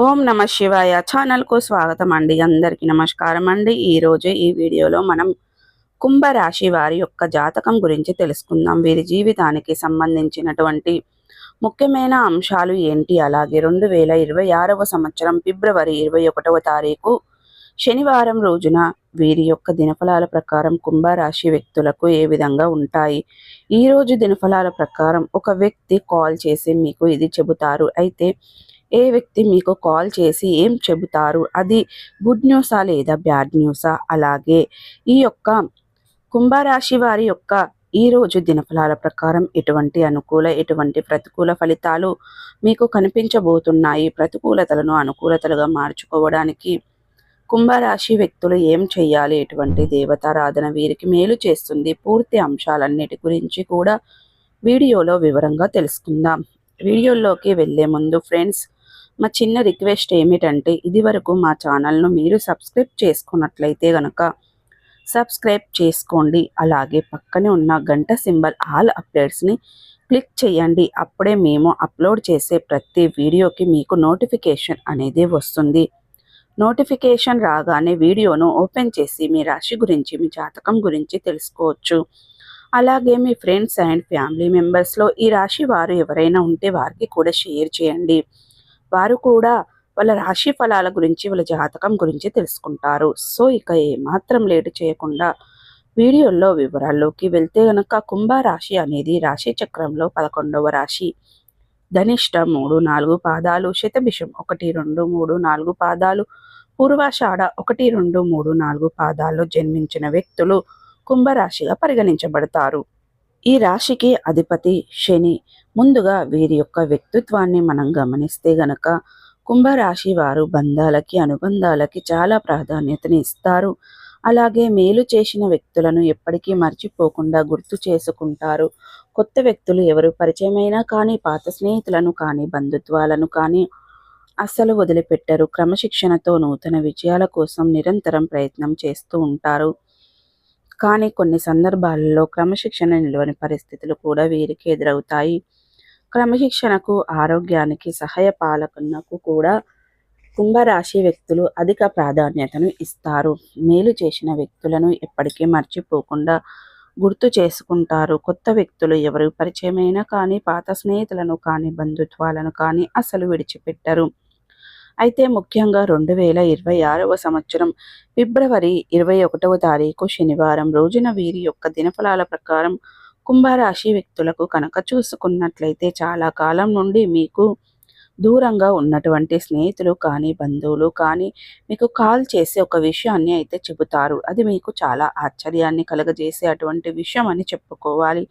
ఓం నమ శివాయ ఛానల్కు స్వాగతం అండి. అందరికీ నమస్కారం అండి. ఈరోజు ఈ వీడియోలో మనం కుంభరాశి వారి యొక్క జాతకం గురించి తెలుసుకుందాం. వీరి జీవితానికి సంబంధించినటువంటి ముఖ్యమైన అంశాలు ఏంటి, అలాగే 2026వ సంవత్సరం ఫిబ్రవరి 21వ తారీఖు శనివారం రోజున వీరి యొక్క దినఫలాల ప్రకారం కుంభరాశి వ్యక్తులకు ఏ విధంగా ఉంటాయి. ఈరోజు దినఫలాల ప్రకారం ఒక వ్యక్తి కాల్ చేసి మీకు ఇది చెబుతారు. అయితే ఏ వ్యక్తి మీకు కాల్ చేసి ఏం చెబుతారు, అది గుడ్ న్యూసా లేదా బ్యాడ్ న్యూసా, అలాగే ఈ యొక్క కుంభరాశి వారి యొక్క ఈ రోజు దినఫలాల ప్రకారం ఎటువంటి అనుకూల ఎటువంటి ప్రతికూల ఫలితాలు మీకు కనిపించబోతున్నాయి. ప్రతికూలతలను అనుకూలతలుగా మార్చుకోవడానికి కుంభరాశి వ్యక్తులు ఏం చేయాలి, ఎటువంటి దేవతారాధన వీరికి మేలు చేస్తుంది, పూర్తి అంశాలన్నిటి గురించి కూడా వీడియోలో వివరంగా తెలుసుకుందాం. వీడియోలోకి వెళ్ళే ముందు ఫ్రెండ్స్, మా చిన్న రిక్వెస్ట్ ఏమిటంటే, ఇది వరకు మా ఛానల్ను మీరు సబ్స్క్రైబ్ చేసుకున్నట్లయితే గనక సబ్స్క్రైబ్ చేసుకోండి. అలాగే పక్కనే ఉన్న గంట సింబల్ ఆల్ అప్డేట్స్ని క్లిక్ చేయండి. అప్పుడే మేము అప్లోడ్ చేసే ప్రతి వీడియోకి మీకు నోటిఫికేషన్ అనేది వస్తుంది. నోటిఫికేషన్ రాగానే వీడియోను ఓపెన్ చేసి మీ రాశి గురించి, మీ జాతకం గురించి తెలుసుకోవచ్చు. అలాగే మీ ఫ్రెండ్స్ అండ్ ఫ్యామిలీ మెంబర్స్లో ఈ రాశి వారు ఎవరైనా ఉంటే వారికి కూడా షేర్ చేయండి. వారు కూడా వాళ్ళ రాశి ఫలాల గురించి, వాళ్ళ జాతకం గురించి తెలుసుకుంటారు. సో ఇక ఏమాత్రం లేటు చేయకుండా వీడియోల్లో వివరాల్లోకి వెళ్తే గనక, కుంభరాశి అనేది రాశి చక్రంలో 11వ రాశి. ధనిష్ట 3, 4 పాదాలు, శతభిషం 1, 2, 3, 4 పాదాలు, పూర్వాషాఢ 1, 2, 3, 4 పాదాల్లో జన్మించిన వ్యక్తులు కుంభరాశిగా పరిగణించబడతారు. ఈ రాశికి అధిపతి శని. ముందుగా వీరి యొక్క వ్యక్తిత్వాన్ని మనం గమనిస్తే గనక, కుంభరాశి వారు బంధాలకి, అనుబంధాలకి చాలా ప్రాధాన్యతని ఇస్తారు. అలాగే మేలు చేసిన వ్యక్తులను ఎప్పటికీ మర్చిపోకుండా గుర్తు చేసుకుంటారు. కొత్త వ్యక్తులు ఎవరు పరిచయమైనా కానీ, పాత స్నేహితులను కానీ, బంధుత్వాలను కానీ అస్సలు వదిలిపెట్టరు. క్రమశిక్షణతో నూతన విజయాల కోసం నిరంతరం ప్రయత్నం చేస్తూ ఉంటారు. కానీ కొన్ని సందర్భాలలో క్రమశిక్షణ నిలవని పరిస్థితులు కూడా వీరికి ఎదురవుతాయి. క్రమశిక్షణకు, ఆరోగ్యానికి, సహాయపాలనకు కూడా కుంభరాశి వ్యక్తులు అధిక ప్రాధాన్యతను ఇస్తారు. మేలు చేసిన వ్యక్తులను ఎప్పటికీ మర్చిపోకుండా గుర్తు చేసుకుంటారు. కొత్త వ్యక్తులు ఎవరు పరిచయమైనా కానీ, పాత స్నేహితులను కానీ, బంధుత్వాలను కానీ అసలు విడిచిపెట్టరు. అయితే ముఖ్యంగా 2026వ సంవత్సరం ఫిబ్రవరి 21వ తారీఖు శనివారం రోజున వీరి యొక్క దినఫలాల ప్రకారం కుంభరాశి వ్యక్తులకు కనుక చూసుకున్నట్లయితే, చాలా కాలం నుండి మీకు దూరంగా ఉన్నటువంటి స్నేహితులు కానీ, బంధువులు కానీ మీకు కాల్ చేసి ఒక విషయాన్ని అయితే చెబుతారు. అది మీకు చాలా ఆశ్చర్యాన్ని కలగజేసే అటువంటి విషయం అని చెప్పుకోవాలి.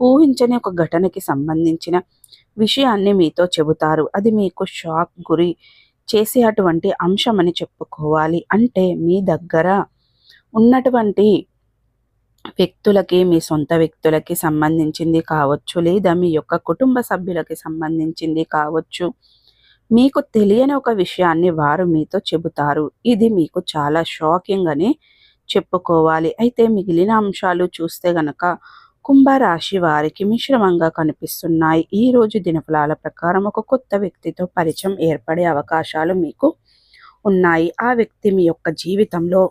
ఊహించని ఒక ఘటనకి సంబంధించిన విషయాన్ని మీతో చెబుతారు. అది మీకు షాక్ గురి చేసే అటువంటి అంశం అని చెప్పుకోవాలి. అంటే మీ దగ్గర ఉన్నటువంటి వ్యక్తులకి, మీ సొంత వ్యక్తులకి సంబంధించింది కావచ్చు, లేదా మీ యొక్క కుటుంబ సభ్యులకి సంబంధించింది కావచ్చు. మీకు తెలియని ఒక విషయాన్ని వారు మీతో చెబుతారు. ఇది మీకు చాలా షాకింగ్ అని చెప్పుకోవాలి. అయితే మిగిలిన అంశాలు చూస్తే గనక కుంభరాశి వారికి మిశ్రమంగా కనిపిస్తున్నాయి. ఈ రోజు దినఫలాల ప్రకారం ఒక కొత్త వ్యక్తితో పరిచయం ఏర్పడే అవకాశాలు మీకు ఉన్నాయి. ఆ వ్యక్తి మీ యొక్క జీవితంలో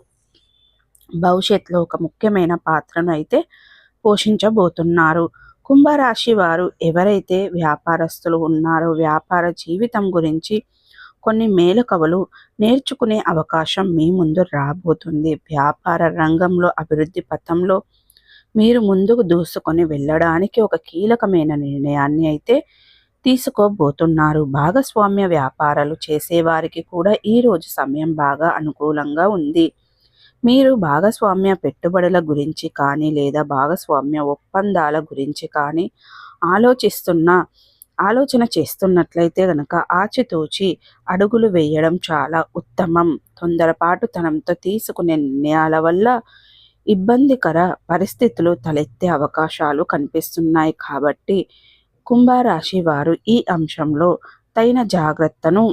భవిష్యత్తులో ఒక ముఖ్యమైన పాత్రను అయితే పోషించబోతున్నారు. కుంభరాశి వారు ఎవరైతే వ్యాపారస్తులు ఉన్నారో, వ్యాపార జీవితం గురించి కొన్ని మేలుకవలు నేర్చుకునే అవకాశం మీ ముందు రాబోతుంది. వ్యాపార రంగంలో అభివృద్ధి పథంలో మీరు ముందుకు దూసుకొని వెళ్ళడానికి ఒక కీలకమైన నిర్ణయాన్ని అయితే తీసుకోబోతున్నారు. భాగస్వామ్య వ్యాపారాలు చేసేవారికి కూడా ఈరోజు సమయం బాగా అనుకూలంగా ఉంది. మీరు భాగస్వామ్య పెట్టుబడుల గురించి కానీ, లేదా భాగస్వామ్య ఒప్పందాల గురించి కానీ ఆలోచన చేస్తున్నట్లయితే గనక ఆచితూచి అడుగులు వేయడం చాలా ఉత్తమం. తొందరపాటుతనంతో తీసుకునే నిర్ణయాల వల్ల ఇబ్బందికర పరిస్థితులు తలెత్తే అవకాశాలు కనిపిస్తున్నాయి. కాబట్టి కుంభరాశి వారు ఈ అంశంలో తగిన జాగ్రత్తను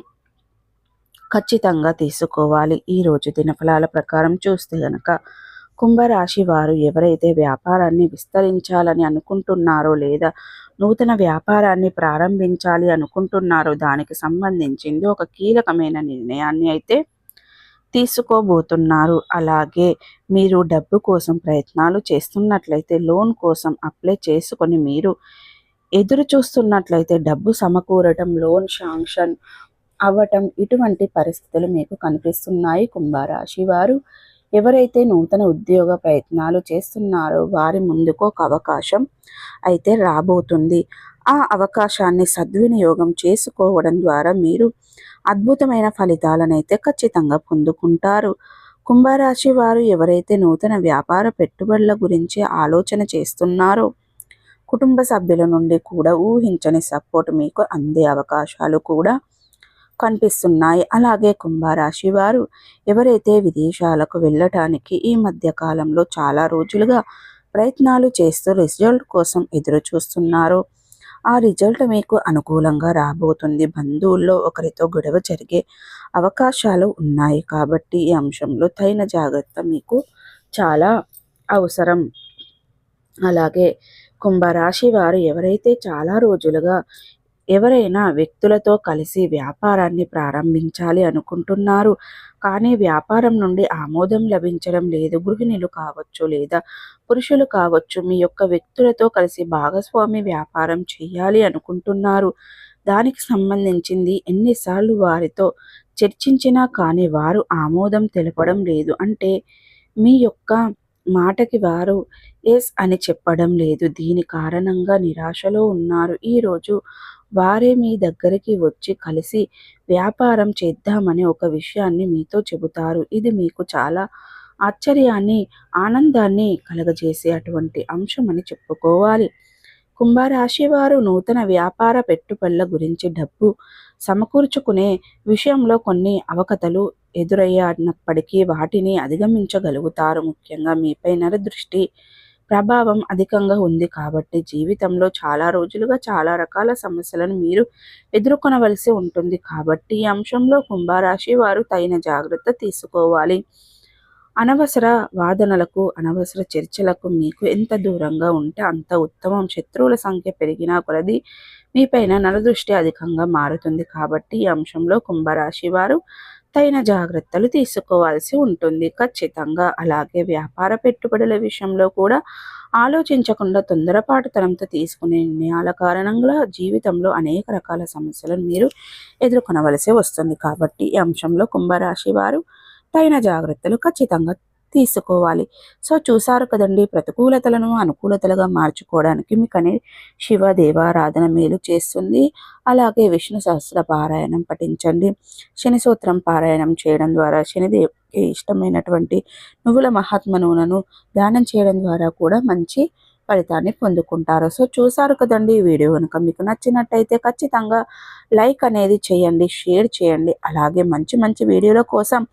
ఖచ్చితంగా తీసుకోవాలి. ఈరోజు దినఫలాల ప్రకారం చూస్తే గనక, కుంభరాశి వారు ఎవరైతే వ్యాపారాన్ని విస్తరించాలని అనుకుంటున్నారో, లేదా నూతన వ్యాపారాన్ని ప్రారంభించాలి అనుకుంటున్నారో దానికి సంబంధించింది ఒక కీలకమైన నిర్ణయాన్ని అయితే తీసుకోబోతున్నారు. అలాగే మీరు డబ్బు కోసం ప్రయత్నాలు చేస్తున్నట్లయితే లోన్ కోసం అప్లై చేసుకొని మీరు ఎదురు చూస్తున్నట్లయితే డబ్బు సమకూరటం, లోన్ శాంక్షన్ అవ్వటం ఇటువంటి పరిస్థితులు మీకు కనిపిస్తున్నాయి. కుంభరాశి వారు ఎవరైతే నూతన ఉద్యోగ ప్రయత్నాలు చేస్తున్నారో వారి ముందుకు ఒక అవకాశం అయితే రాబోతుంది. ఆ అవకాశాన్ని సద్వినియోగం చేసుకోవడం ద్వారా మీరు అద్భుతమైన ఫలితాలనైతే ఖచ్చితంగా పొందుకుంటారు. కుంభరాశి వారు ఎవరైతే నూతన వ్యాపార పెట్టుబడుల గురించి ఆలోచన చేస్తున్నారో కుటుంబ సభ్యుల నుండి కూడా ఊహించని సపోర్ట్ మీకు అందే అవకాశాలు కూడా కనిపిస్తున్నాయి. అలాగే కుంభరాశి వారు ఎవరైతే విదేశాలకు వెళ్ళటానికి ఈ మధ్య కాలంలో చాలా రోజులుగా ప్రయత్నాలు చేస్తూ రిజల్ట్ కోసం ఎదురు చూస్తున్నారో ఆ రిజల్ట్ మీకు అనుకూలంగా రాబోతుంది. బంధువుల్లో ఒకరితో గొడవ జరిగే అవకాశాలు ఉన్నాయి కాబట్టి ఈ అంశంలో తగిన జాగ్రత్త మీకు చాలా అవసరం. అలాగే కుంభరాశి వారు ఎవరైతే చాలా రోజులుగా ఎవరైనా వ్యక్తులతో కలిసి వ్యాపారాన్ని ప్రారంభించాలి అనుకుంటున్నారు కానీ వ్యాపారం నుండి ఆమోదం లభించడం లేదు. గృహిణులు కావచ్చు లేదా పురుషులు కావచ్చు, మీ యొక్క వ్యక్తులతో కలిసి భాగస్వామి వ్యాపారం చేయాలి అనుకుంటున్నారు. దానికి సంబంధించింది ఎన్నిసార్లు వారితో చర్చించినా కానీ వారు ఆమోదం తెలపడం లేదు. అంటే మీ యొక్క మాటకి వారు ఎస్ అని చెప్పడం లేదు. దీని కారణంగా నిరాశలో ఉన్నారు. ఈరోజు వారే మీ దగ్గరికి వచ్చి కలిసి వ్యాపారం చేద్దామని ఒక విషయాన్ని మీతో చెబుతారు. ఇది మీకు చాలా ఆశ్చర్యాన్ని, ఆనందాన్ని కలగజేసే అటువంటి అంశం అని చెప్పుకోవాలి. కుంభరాశి వారు నూతన వ్యాపార పెట్టుబడుల గురించి డబ్బు సమకూర్చుకునే విషయంలో కొన్ని అవకతలు ఎదురయ్యానప్పటికీ వాటిని అధిగమించగలుగుతారు. ముఖ్యంగా మీపై నరదృష్టి ప్రభావం అధికంగా ఉంది కాబట్టి జీవితంలో చాలా రోజులుగా చాలా రకాల సమస్యలను మీరు ఎదుర్కొనవలసి ఉంటుంది. కాబట్టి ఈ అంశంలో కుంభరాశి వారు తగిన జాగ్రత్త తీసుకోవాలి. అనవసర వాదనలకు, అనవసర చర్చలకు మీకు ఎంత దూరంగా ఉంటే అంత ఉత్తమం. శత్రువుల సంఖ్య పెరిగినా కొలది మీపైన నరదృష్టి అధికంగా మారుతుంది. కాబట్టి ఈ అంశంలో కుంభరాశి వారు తగిన జాగ్రత్తలు తీసుకోవాల్సి ఉంటుంది ఖచ్చితంగా. అలాగే వ్యాపార పెట్టుబడుల విషయంలో కూడా ఆలోచించకుండా తొందరపాటుతనంతో తీసుకునే నిర్ణయాల కారణంగా జీవితంలో అనేక రకాల సమస్యలను మీరు ఎదుర్కొనవలసి వస్తుంది. కాబట్టి ఈ అంశంలో కుంభరాశి వారు తగిన జాగ్రత్తలు ఖచ్చితంగా తీసుకోవాలి. సో చూసారు కదండి, ప్రతికూలతలను అనుకూలతలుగా మార్చుకోవడానికి మీకు అనే శివ దేవారాధన మేలు చేస్తుంది. అలాగే విష్ణు సహస్ర పారాయణం పఠించండి. శని సూత్రం పారాయణం చేయడం ద్వారా శనిదేవునికి ఇష్టమైనటువంటి నువ్వుల మహాత్మ నూనెను దానం చేయడం ద్వారా కూడా మంచి ఫలితాన్ని పొందుకుంటారు. సో చూసారు కదండి, ఈ వీడియో కనుక మీకు నచ్చినట్టయితే ఖచ్చితంగా లైక్ అనేది చేయండి, షేర్ చేయండి. అలాగే మంచి మంచి వీడియోల కోసం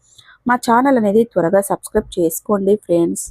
మా ఛానల్ అనేది త్వరగా సబ్స్క్రైబ్ చేసుకోండి ఫ్రెండ్స్.